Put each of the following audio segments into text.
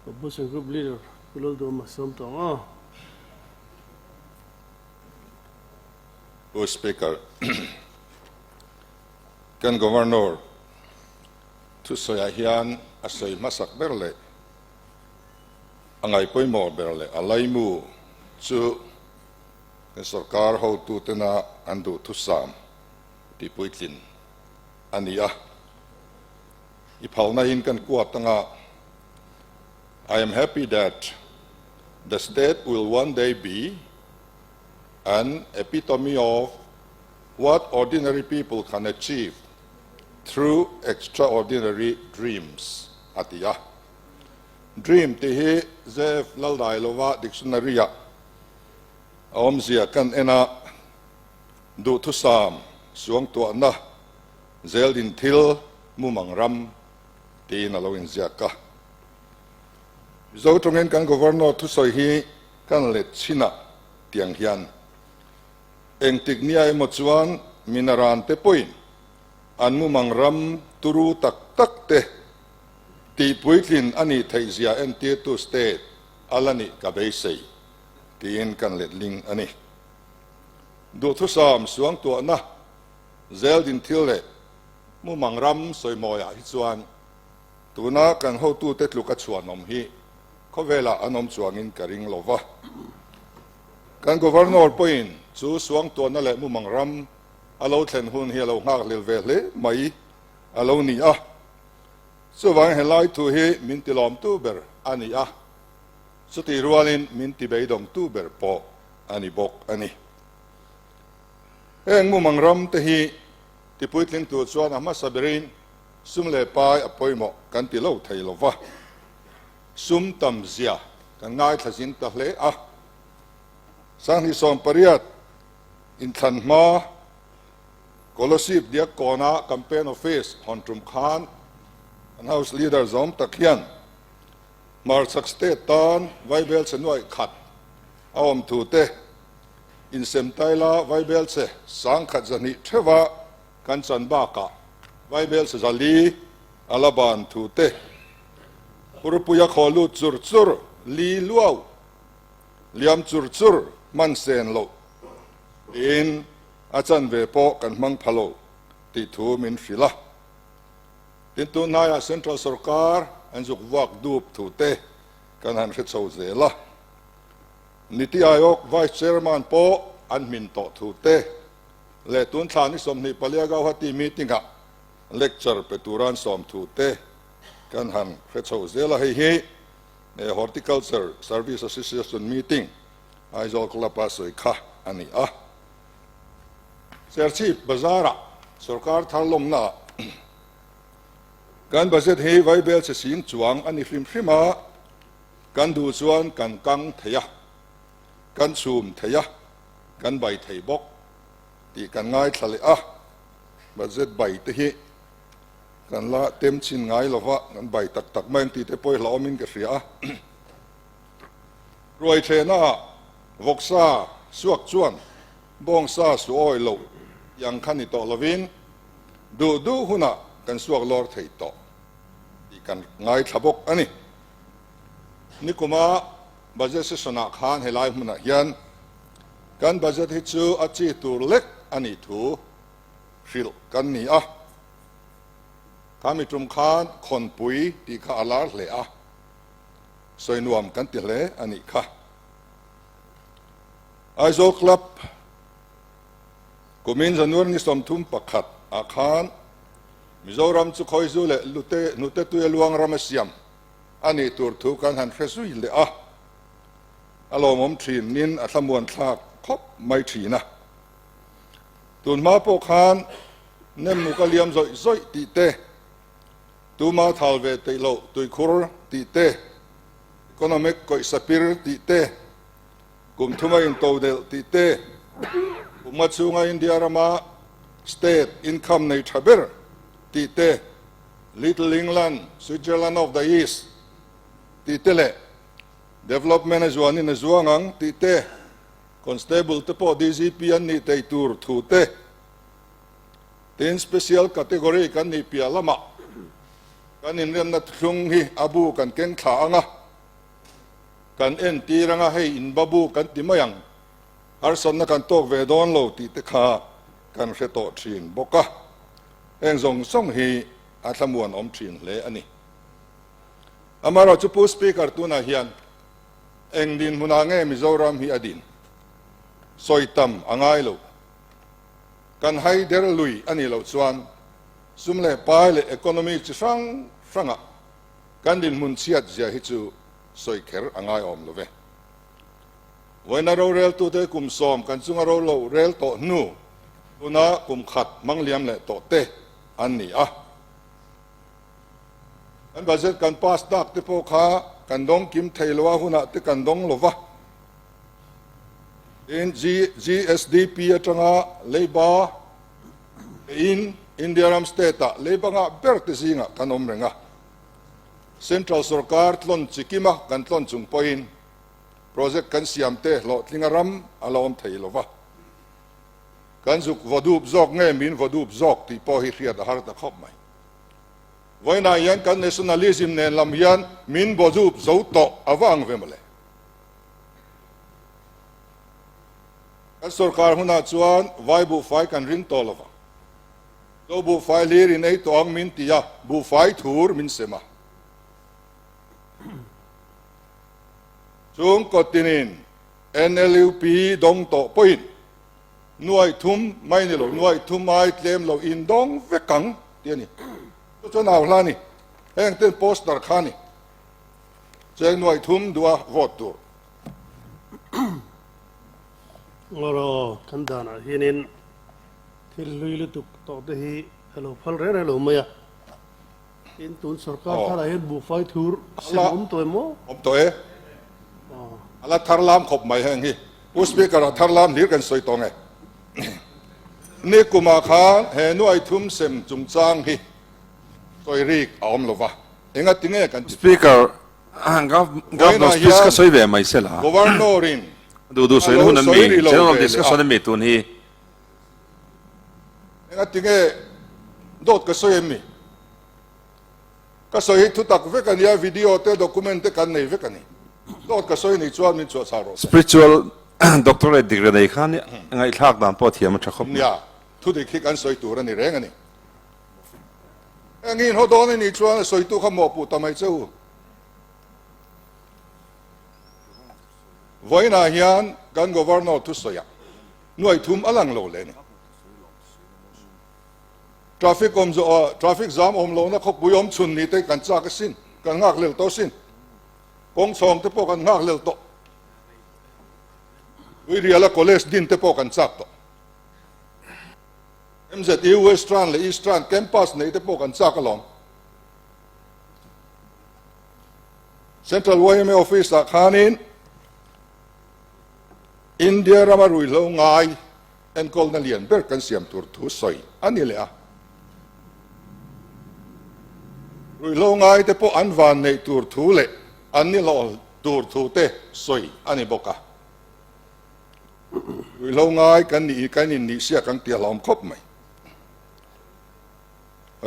Opposition Group Leader, Kulol do Masomtong. O Speaker, kan Governor, tu soyahian asoy masak berle, angay poy mo berle, alay mo, tu kan sarkar ho Tute na andu tusam, di puitlin, aniya. Ipal na hin kan kuat nga, I am happy that the state will one day be an epitome of what ordinary people can achieve through extraordinary dreams. Atiya. Dream tihi zef lalday lova dictionary ya. Omzia kan ena du tusam suang tua na zel din til mumang ram ti na lawin ziaka. Zotungen kan Governor tusoy hi kan let china tiang hian. Eng tiknia emochuan minaran te poin anmu mangram turu tak tak te ti puitlin ani theizia enti tu state alani kabeisei tin kan let ling ani do thu sam suang to na zel din thile mu mangram soi moya hi chuan tuna kan ho tu te tluka chuan om hi khovela anom chuangin karing lova kan Governor point chu suang to na le mu mangram alo thlen hun hi alo ngak lel ve le mai alo ni a so wang helai tu hi min tilom tu ber ani a so ti rualin min ti beidong tu ber po ani bok ani eng mu mangram te hi ti puitling tu chuan ama saberin sum le pai apoimo kan ti lo thei lova sum tam zia kan ngai thasin ta hle a sang hi som pariat in than ma kolosip dia kona campaign office Hontrum Khan and house leader zom takhian mar sakste tan vaibel se noi khat awam Tute in semtaila vaibel se sang khat zani thewa kan chan ba ka vaibel se zali alaban Tute purupuya kholu chur chur li luau liam chur chur man sen lo in achan ve po kan mang phalo ti thu min fila tin tu naya central sarkar an juk wak dup Tute kan han khet so zela niti ayok vice chairman po an min to Tute le tun thani som ni paliaga hati meeting ha lecture peturan som Tute kan han khet so zela hi horticulture service association meeting aizol klapa soi kha ani a serchi bazara sarkar tharlom na kan budget he vaibel se sing chuang ani hrim hrima kan du chuan kan kang theya kan chum theya kan bai thei bok ti kan ngai thlale a budget bai te hi kan la tem chin ngai lova kan bai tak tak mang ti te poi laomin ka ria roi thena voksa suak chuan bong sa su oi lo yang khani to lovin du huna kan suak lor thei to i kan ngai thabok ani nikuma budget se sona khan helai huna hian kan budget hi chu achi tur lek ani thu fil kan ni a kami trum khan khon pui ti kha alar le a soinuam kan ti le ani kha aizo club kumin zanur ni som thum pakhat akhan mizoram chu khoizu le nute tu luang ramasiam ani tur thu kan han khresui le a alomom thin nin athamuan thak khop mai thina tun ma po khan nem mukaliam zoi ti te tu ma thalve te lo tui khur ti te economic ko sapir ti te kum thuma in to del ti te umachunga india rama state income nei thaber ti te little england switzerland of the east ti te le development as one in azuangang ti te constable te po dgp an ni te tur thu te ten special category kan ni pia lama กันอินเรียมนัดทุ่งฮีอาบูกันเก่งขางะกันเอ็นตีรังะให้อินบาบูกันติมายังอาร์สันนักันโตเวดอนโลติตขากันเสโตชินบกะเองทรงส่งฮีอาตมวนอมชินเลอันนี้อามาเราจะพูดสปีกเกอร์ตัวนาเฮียนเองดินมุนางเงมิโซรามฮีอดินสอยตัมอ่างไอโลกันให้เดรลุยอันนี้เราชวนสุมเลปายเลอีโคโนมีจะฟังอ่ะกันดินมุนเสียดจะฮิจูสอยเขรอ่างไออมโลเววันนั้นเราเรลตัวเตกุมสอมกันจุงเราเรลโตนูอุณากุมขัดมังเลียมเลโตเตอันนี้อ่ะอันบาเซตกันพาสตักที่พวกเขากันดงกิมเทลวะหุนะที่กันดงโลวะอิน GSDP จังอ่ะเลบาอินเดียรัมสเตต้าเลบางอ่ะเบิร์ติซิงอ่ะกันอมเริงอ่ะเซ็นทรัลสุรการทลนจิกิมะกันทลนจุงปอยน์โปรเจกต์กันเสียมเตะโลดลิงารัมอาลอมเทลวะกันจุกวดูบจอกเงี้ยมินวดูบจอกที่พอฮิเรียดหาร์ตะขบไหมวันนั้นยันกัน nationalism เนี่ยลำยันมินวดูบจูโตอวังเวมเลยกันสุรการหุนาจวนไว้บุไฟกันรินโตลวะตัวบุไฟลีรินไอตัวอังมินตียาบุไฟทูร์มินเสมาจงกดตินิน NLUP ดงโตปอยหน่วยทุ่มไม่นี่หรอกหน่วยทุ่มไม่เตรียมเราอินดงเวกังเดี๋ยวนี้ตัวน่าวลานี่เองเต้นโปสต์ดาร์ขานี่เจ้าหน่วยทุ่มดัววอดตัวเราคันดานะเฮียนินที่ลุยลุตุกต่อเตหีเราพัลเรนเราไม่อะอินตุนสรการท่าไรเห็นบุฟไฟทูร์เสียอมตัวมั้งอมตัวอะไรทาร์ลามขบไม่แห้งฮีผู้สปีกเกอร์ทาร์ลามเรียกกันสวยตรงไงนี่กุมาขานเห็นหน่วยทุ่มเสมจุงจางฮีตัวรีกอมลวะเองก็ติงเงกัน Speaker, governor discuss oi ve mai sela. Governorin Du soi hun an mi, general discuss on mi tun hi.เองก็ติงเงโดดก็สวยมีก็สวยทุกตักเวกันยาวิดีโอเตด็อกิเมนต์กันในเวกันนี่โดดก็สวยนี่ชวนมีชวนสารส Spiritual doctorate degree nei khan ngai thak dan po thiam tha khop. เนี่ยทุกที่กันสวยตัวนี่แรงอันนี้เองอินหัวโดนนี่ชวนสวยตัวขโมยปูทำไมเจ้าวันนั้นยันกันกวาร์นอทุสอยหน่วยทุ่มอลังโลเลยนี่ทราฟิกอมจะทราฟิกจามอมโลนะเขาปุยอมชุนนี่เตกันจากสินกันงักเลี้ยวโตสินกงสองเตปกันงักเลี้ยวโตวิริยะละคอเลสดินเตปกันจากโตMZU Western และ Eastern Campus นี่เตปกันจากกันลอง Central YMA Office อาคารนี้อินเดียรามารุยลงไงเอ็นโคลนัเลียนเบิร์กันเสียมตัวทุสอยอันนี้เลยอ่ะรุยลงไงแต่พออันวันในตัวทุเละอันนี้เราตัวทุเตะสอยอันนี้บอกอ่ะรุยลงไงกันนี่เสียกันเตียลอมครบไหม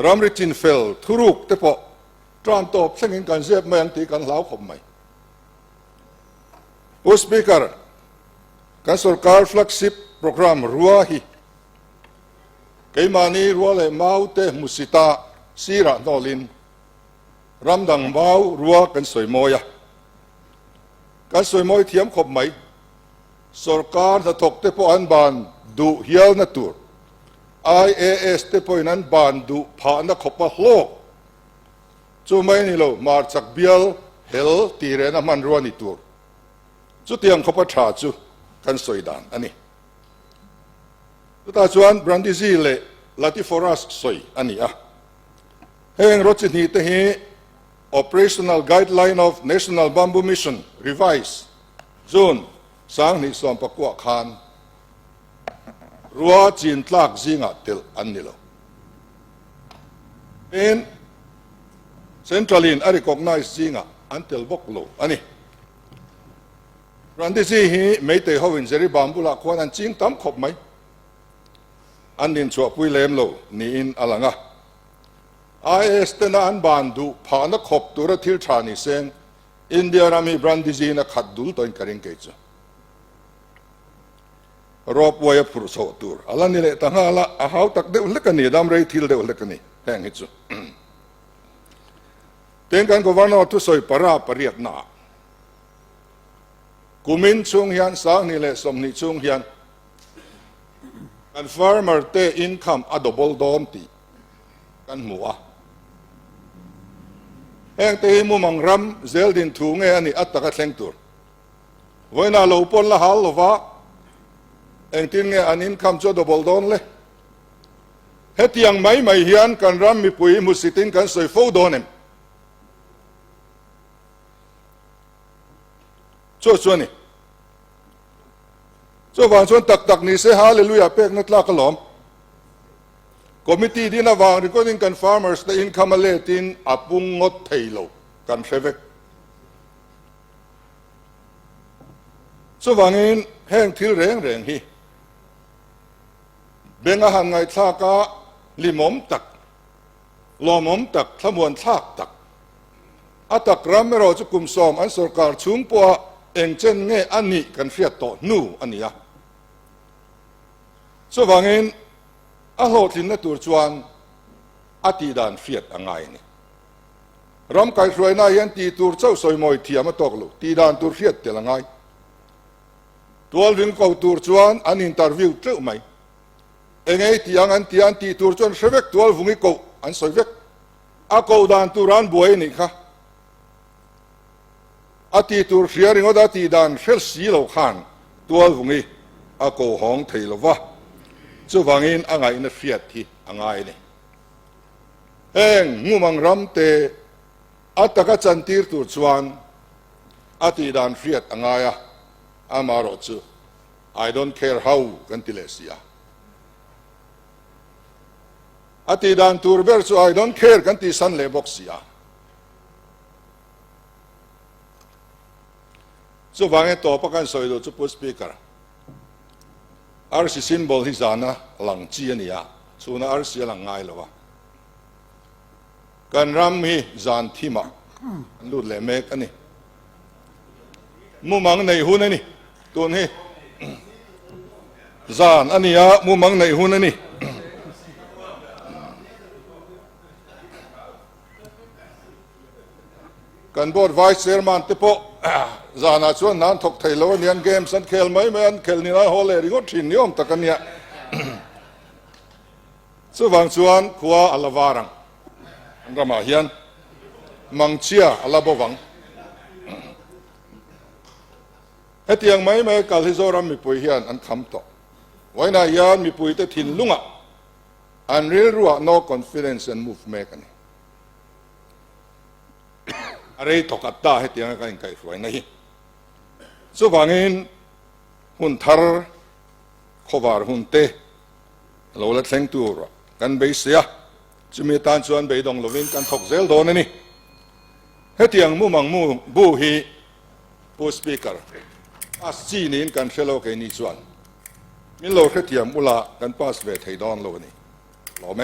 รามริจินเฟลทุรุกแต่พอตรามตบเส้นกันเสียบแมงตีกันเหลาครบไหมอุสเบกร์กันสุรการฟลักซิปโปรแกรมรัวฮีเกมานีรัวเลยมาอุเตมุสิตาซีระนอลินรำดังมารัวกันสวยมอยกันสวยมอยเทียมขบไหมสุรการจะถกเตปอันบานดูเฮียลนัตัว IAS เตปอันบานดูผ่านนักขบโลกจู่ไม่นี่เรามาจากเบียลเฮลตีเรนมันรัวนี่ตัวจู่เตียงขบชาจู่กันสวยดังอันนี้แต่ชวนบรันดิซีเลลาติฟอรัสสวยอันนี้อ่ะเฮงรถจิตนี้เตหี Operational Guideline of National Bamboo Mission Revise June สางนิสอมประกวดคานรัวจีนตลากจิงอ่ะเตลอันนี้แล้วเป็น Centralin อริกอกไนซ์จิงอ่ะอันเตลบกโลอันนี้รันดิซีฮีไม่เตะเขาวินเซริบามบุลาควานันจิงตั้มขบไหมอันนี้ชัวปุยเลมโลนี่อินอะไรงะ IS เตนะอันบานดูผ่านนักขบตัวทิลชานิเซงอินเดียรามีบรันดิจีนักขัดดูตัวอินการิงเกจรอบวัยผู้สาวตัวอะไรนี่แหละตั้งอะไรอาหาวตักเดือดเล็กนี่ดำไรทิลเดือดเล็กนี่แห่งฮิตซูเต็งกันก็วันนั้นทุสอยปราปริยกนากุมินช่วงยันสางนี่แหละสมนิช่วงยันกันฟาร์มเมอร์เตอินคัมอดบอลดอนตีกันหัวแห่งเตะมุมังรำเซลดินถูงเงี้ยนี่อัตตะกัดเซงตัวไว้น่าลูปนละฮัลลวะเองทิ้งเงี้ยอันอินคัมจอดบอลดอนเลยเฮตียังไม่เฮียนกันรำมีปุยมุสิตินกันสวยฟูดอนเอ็มช่วยนี่ช่วยฟังช่วยตักนี่เสียฮาเลลูยาเป็กนัดลากระหลอมคอมมิตี้ที่น่าวางรีคอร์ดิ้งกันฟาร์มเมอร์สแต่อินคัมเลตินอาปุงงดเทโลกันเซเวกช่วยฟังอินแห้งทิลแรงฮีเบงอาหารไงทากาลิมอมตักลอมอมตักขมวนทากตักอัตกรำไม่รอจะกุมซ้อมอันสุรการชุงปัวเองเช่นเงี้ยอันนี้กันเฟียต่อนู่อันนี้อ่ะส่วนบางเงินอาโหทินนัตัวจวนอติดานเฟียดอังไงนี่รำไก่สวยน่ายันตีตัวเจ้าสวยมวยเทียมตกลุตีดานตัวเฟียดเตลังไงตัววิ่งเข้าตัวจวนอันอินเตอร์วิวเจ้าไหมเองไอ้ที่อันตีตัวจวนเสวกตัววิ่งเข้าอันสวยเวกอากูดานตัวรันบวยนี่ค่ะอติตัวเสียริงอดอติดานเฟลสีเหล่าขานตัวvùngนี้อากูห้องเทลวะส่วนบางอินอ่างไงนั่นเฟียดที่อ่างไงนี่เองงูมังรำเตอัตกจันทีร์ตัวจวนอติดานเฟียดอ่างไงอะอามารอจู I don't care how กันติเลเซียอติดานตัวเบอร์จู I don't care กันติสันเลบ็อกเซียส่วนบางอย่างตัวประกันสวยดูจุดพูดสปีกเกอร์อาร์ซีซิมบอลที่จานะหลังจีนี่อ่ะส่วนอาร์ซีหลังไงหรอวะการรำมีจานที่มาลุดเล่เมกันนี่มุมังในหุ่นนี่ตัวนี้จานอันนี้อ่ะมุมังในหุ่นนี่การบอร์ดไวส์เซอร์มันติโปจานาชวนนั้นถกไทยโลเนียนเกมสันเคลไม่อันเคลนี่นะฮอลเลริงก็ชินยอมตะกันเนี่ยส่วนบางส่วนขัวอัลวารังรามาเฮียนมังเชียอัลบวังเฮตียงไม่กัลฮิโซรัมมีปุยเฮียนอันคำต่อไว้นายานมีปุยแต่ทินลุงอ่ะอันเรียกว่า no confidence and move เมกันนี่อะไรตกอัตตาเฮตียงกันไกลไว้นี่ส่วนบางอินหุ่นทาร์ขวารหุ่นเตะเราเล็ดเซ็งตัวกันไปเสียจะมีตานชวนไปดงลวินกันถกเซลโดนนี่เฮตียงมุมังมูบูฮีผู้สปีกเกอร์อาซีนินกันเชลโลกันนี่ชวนมิโลเฮตียงมุลากันพาสเวทให้ดอนโลนี่หล่อไหม